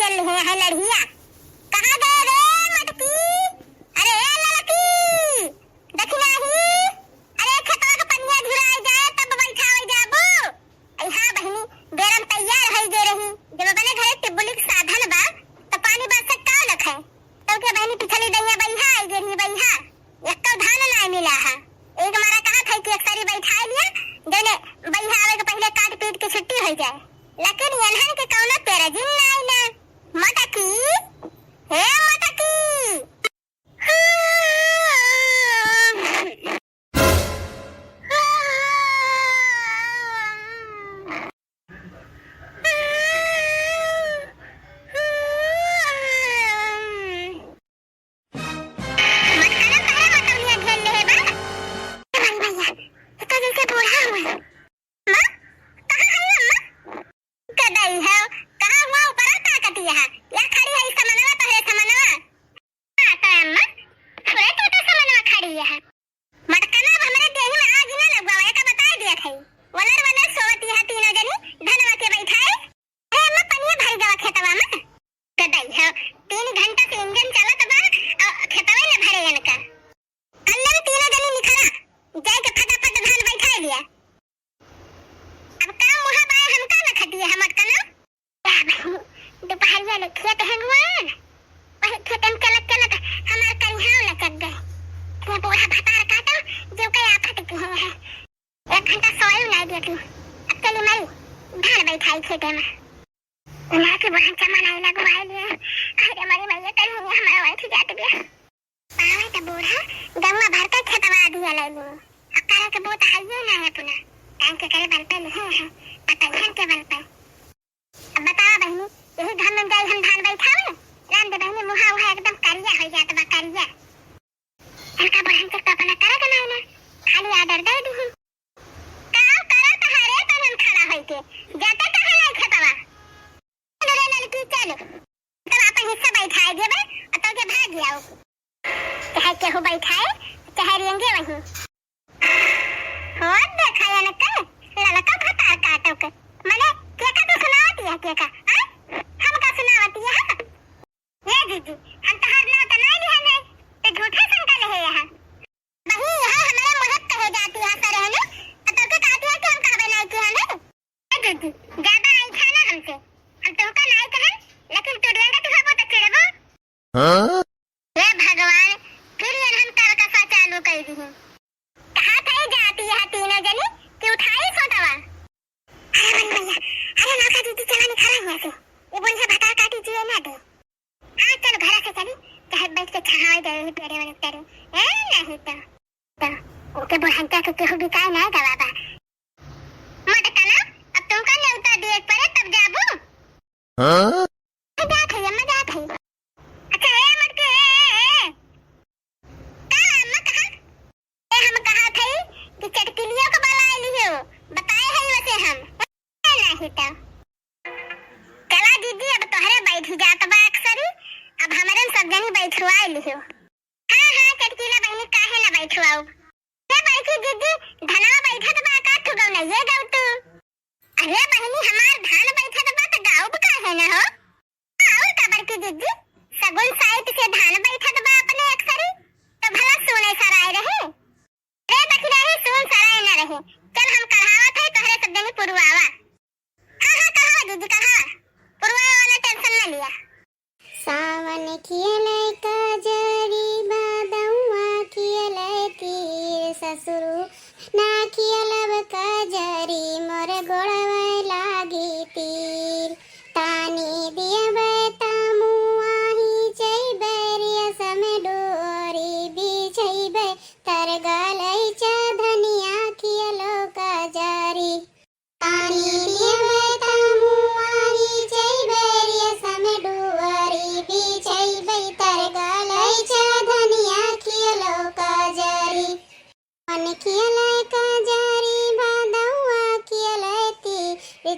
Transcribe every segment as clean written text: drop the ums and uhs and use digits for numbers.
चल रहे हैं लड़िया। कहाँ गए रे मटकी? अरे लड़की देखना ही। अरे खेतवा के पनिया झुराई जाए तब बैठावे जाबो। हां बहनी बेरम तैयार है दे रही। जब बने घरे टिबुली के साधन बा त पानी बरसे का लखे। तब के बहनी पिछली दैया बैहा आई गेरी बैहा। एक तो धान ना मिला है। एक मारा कहा था कि अक्सरी बैठा लिया जने बैहा आवे के पहले काट पीट के छुट्टी हो जाए। लेकिन यनहन के कौनो तेरा जिन नहीं ना। मटकी हे मटकी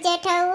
जेठऊ